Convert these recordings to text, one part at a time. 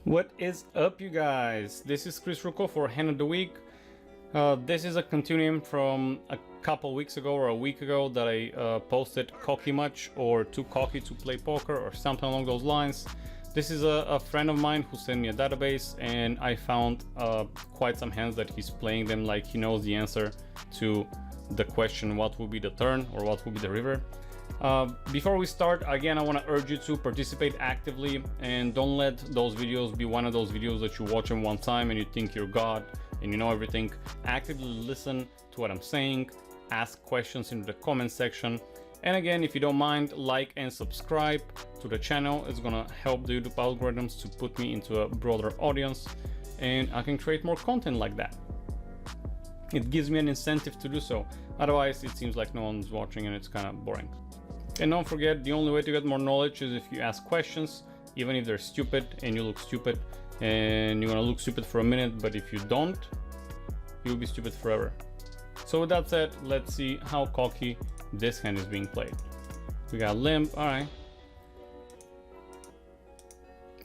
What is up, you guys? This is Chris Ruko for Hand of the Week. This is a continuum from a couple weeks ago or a week ago that I posted cocky much or too cocky to play poker or something along those lines. This is a friend of mine who sent me a database, and I found quite some hands that he's playing them like he knows the answer to the question what will be the turn or what will be the river. Before we start, again, I want to urge you to participate actively and don't let those videos be one of those videos that you watch them one time and you think you're God and you know everything. Actively listen to what I'm saying, ask questions in the comment section, and again, if you don't mind, like and subscribe to the channel. It's gonna help the YouTube algorithms to put me into a broader audience and I can create more content like that. It gives me an incentive to do so. Otherwise, it seems like no one's watching and it's kind of boring. And don't forget, the only way to get more knowledge is if you ask questions, even if they're stupid and you look stupid, and you're gonna look stupid for a minute, but if you don't, you'll be stupid forever. So with that said, let's see how cocky this hand is being played. We got limp, all right.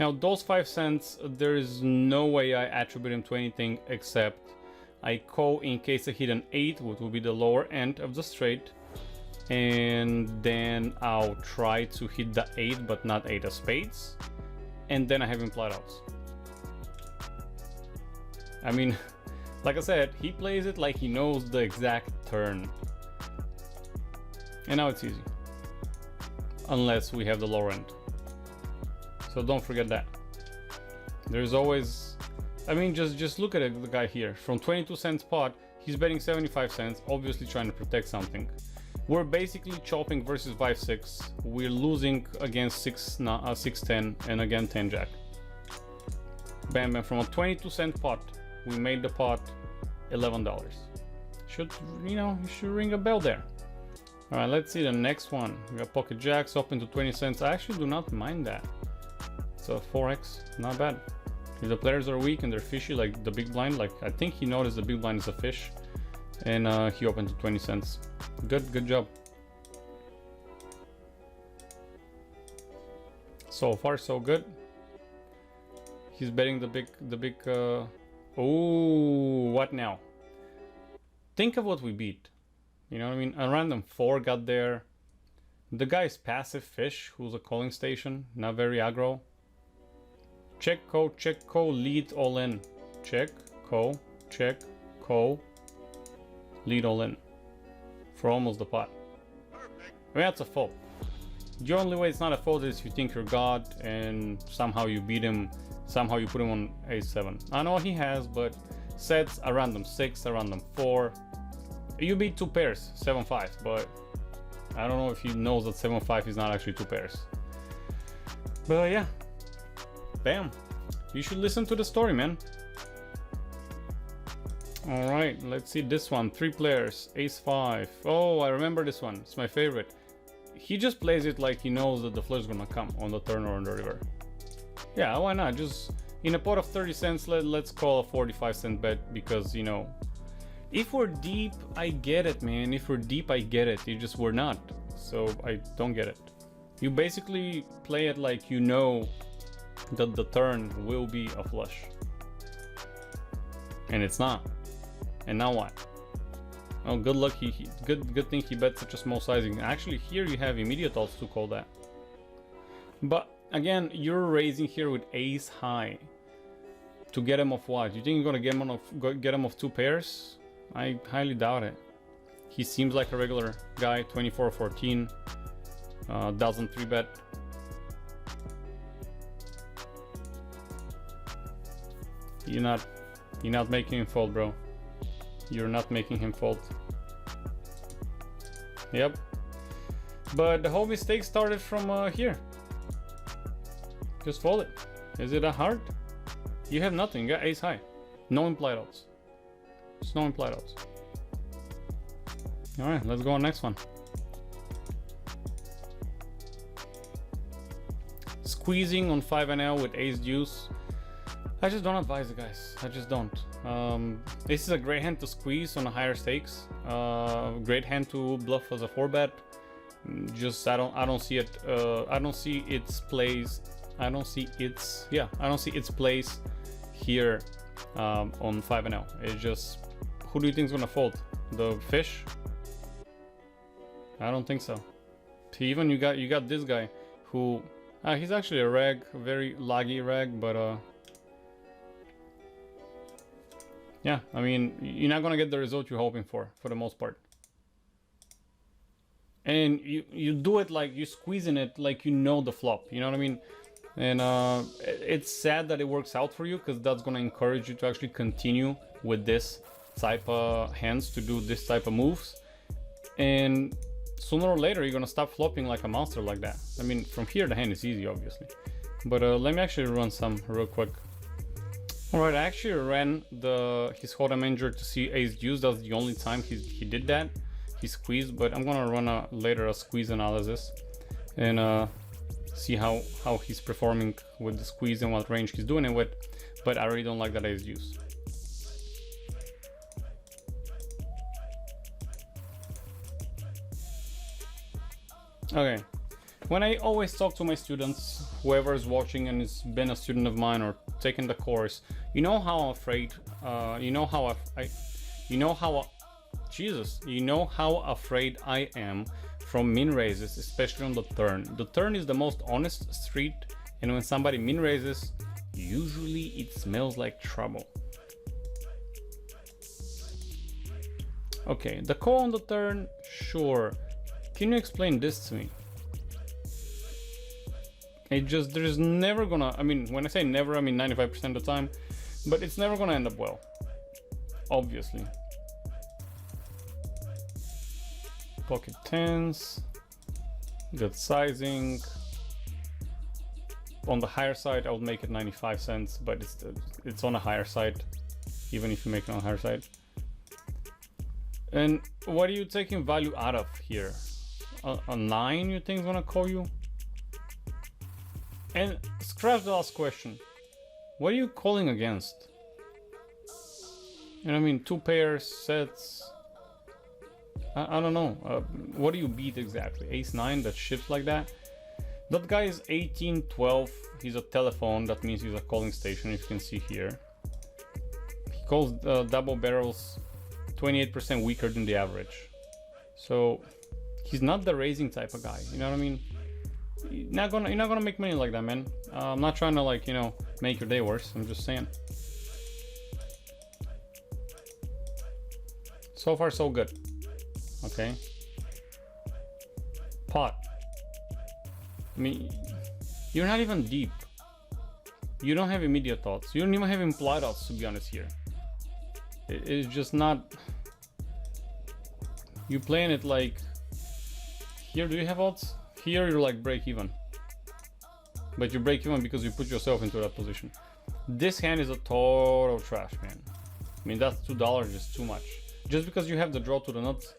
Now those 5 cents, there is no way I attribute them to anything except I call in case I hit an 8, which will be the lower end of the straight, and then I'll try to hit the 8 but not 8 of spades, and then I have implied outs. I mean, like I said, he plays it like he knows the exact turn, and now it's easy unless we have the lower end, so don't forget that. There's always, I mean, just look at it, the guy here from 22 cents pot, he's betting 75 cents, obviously trying to protect something. We're basically chopping versus 5-6. We're losing against 6-10 and again 10 jack. Bam bam, from a 22 cent pot, we made the pot $11. Should, you know, you should ring a bell there. All right, let's see the next one. We got pocket jacks up into 20 cents. I actually do not mind that. It's a 4x, not bad. If the players are weak and they're fishy, like the big blind, like I think he noticed the big blind is a fish, and he opened to 20 cents. Good job. So far so good. He's betting the big oh, what now? Think of what we beat. You know what I mean? A random 4 got there. The guy's passive fish who's a calling station, not very aggro. Check call, lead all in. Check call, lead all in. For almost the pot. I mean, that's a fold. The only way it's not a fold is if you think you're God and somehow you beat him, somehow you put him on a7. I know he has, but sets a random 6, a random 4. You beat 2 pairs, 7-5, but I don't know if he knows that 7-5 is not actually 2 pairs. But yeah, bam. You should listen to the story, man. All right, let's see this one. 3 players, ace-5. Oh, I remember this one. It's my favorite. He just plays it like he knows that the flush is gonna come on the turn or on the river. Yeah, why not? Just in a pot of 30 cents, let's call a 45 cent bet, because, you know, if we're deep, I get it, man. If we're deep, I get it. You just we're not, so I don't get it. You basically play it like you know that the turn will be a flush, and it's not. And now what? Oh, good luck. Good thing he bet such a small sizing. Actually, here you have immediate odds to call that. But again, you're raising here with ace high to get him off what? You think you're gonna get him off 2 pairs? I highly doubt it. He seems like a regular guy. 24-14, doesn't 3-bet. You're not making him fold, bro. You're not making him fold. Yep. But the whole mistake started from here. Just fold it. Is it a hard? You have nothing. You got ace high. No implied outs. There's no implied outs. Alright, let's go on next one. Squeezing on 5NL with ace deuce. I just don't advise the guys. I just don't. This is a great hand to squeeze on a higher stakes. Great hand to bluff as a 4-bet. Just I don't see it. I don't see its plays I don't see its, yeah, I don't see its place here on 5NL. It's just, who do you think is gonna fold? The fish? I don't think so. Even you got this guy who he's actually a reg, very laggy reg, but yeah, I mean, you're not gonna get the result you're hoping for the most part. And you do it like you squeezing it like you know the flop, you know what I mean? And it's sad that it works out for you, because that's gonna encourage you to actually continue with this type of hands, to do this type of moves, and sooner or later you're gonna stop flopping like a monster like that. I mean, from here the hand is easy, obviously, but let me actually run some real quick. All right, I actually ran his hold'em injured to see ace deuce. That's the only time he did that. He squeezed, but I'm gonna run later a squeeze analysis and see how he's performing with the squeeze and what range he's doing it with. But I really don't like that ace deuce. Okay, when I always talk to my students, whoever is watching and has been a student of mine or taken the course, you know how I'm afraid, you know how afraid I am from min raises, especially on the turn. The turn is the most honest street, and when somebody min raises, usually it smells like trouble. Okay, the call on the turn, sure. Can you explain this to me? There's never gonna, I mean, when I say never, I mean 95% of the time, but it's never gonna end up well, obviously. Pocket tens, good sizing. On the higher side, I would make it 95 cents, but it's on a higher side, even if you make it on a higher side. And what are you taking value out of here? A 9 you think is gonna call you? And scratch the last question. What are you calling against? You know what I mean? 2 pairs, sets. I don't know. What do you beat exactly? Ace 9 that shifts like that? That guy is 18, 12. He's a telephone. That means he's a calling station, if you can see here. He calls double barrels 28% weaker than the average. So he's not the raising type of guy, you know what I mean? You're not gonna make money like that, man. I'm not trying to, like, you know, make your day worse. I'm just saying. So far, so good. Okay. Pot. I mean, you're not even deep. You don't have immediate thoughts. You don't even have implied thoughts, to be honest here. It's just not... You playing it like... Here, do you have odds? Here, you're like break even. But you break even because you put yourself into that position. This hand is a total trash, man. I mean, that's $2 is too much. Just because you have the draw to the nuts,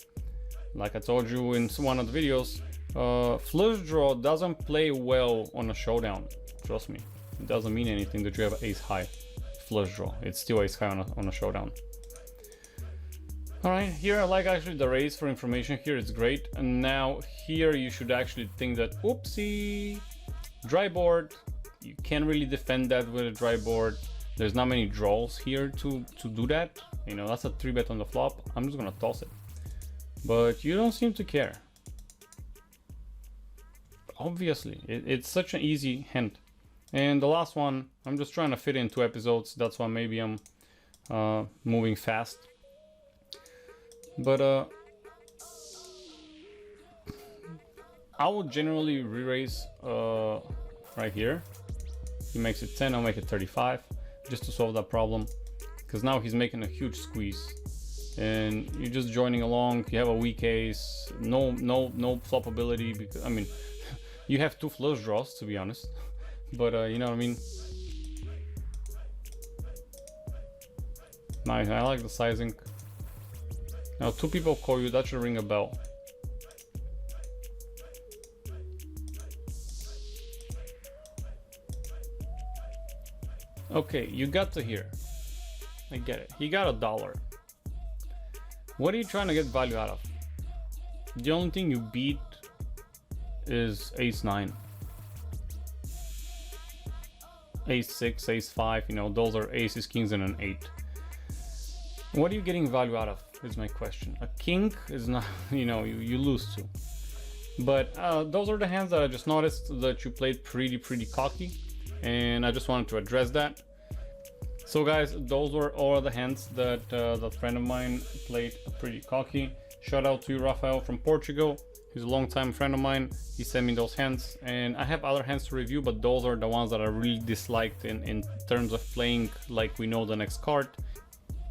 like I told you in one of the videos, flush draw doesn't play well on a showdown. Trust me. It doesn't mean anything that you have ace high flush draw. It's still ace high on a showdown. Alright, here I like actually the raise for information. Here it's great. And now here you should actually think that, oopsie, dry board. You can't really defend that with a dry board. There's not many draws here to do that. You know, that's a 3-bet on the flop. I'm just gonna toss it. But you don't seem to care. Obviously, it's such an easy hand. And the last one, I'm just trying to fit in 2 episodes. That's why maybe I'm moving fast. But I would generally re-raise right here. He makes it 10, I'll make it 35 just to solve that problem, because now he's making a huge squeeze and you're just joining along. You have a weak ace, no flop ability, because I mean you have 2 flush draws, to be honest, but you know what I mean. Nice, I like the sizing. Now 2 people call you, that should ring a bell. Okay, you got to here. I get it. He got $1. What are you trying to get value out of? The only thing you beat is ace 9. ace-6, ace-5, you know, those are aces, kings, and an 8. What are you getting value out of, is my question. A king is not, you know, you lose to. But those are the hands that I just noticed that you played pretty cocky, and I just wanted to address that. So guys, those were all the hands that that friend of mine played pretty cocky. Shout out to you, Rafael from Portugal. He's a long-time friend of mine. He sent me those hands, and I have other hands to review, but those are the ones that I really disliked in terms of playing like we know the next card.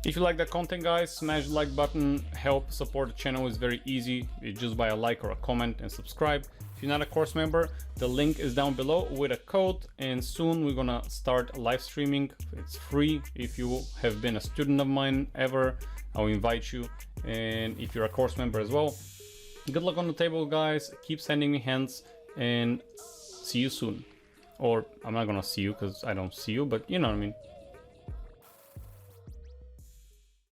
If you like the content, guys, smash the like button. Help support the channel is very easy. It's just by a like or a comment and subscribe. If you're not a course member, the link is down below with a code, and soon we're gonna start live streaming. It's free. If you have been a student of mine ever, I'll invite you, and if you're a course member as well. Good luck on the table, guys. Keep sending me hands, and see you soon. Or I'm not gonna see you because I don't see you, but you know what I mean.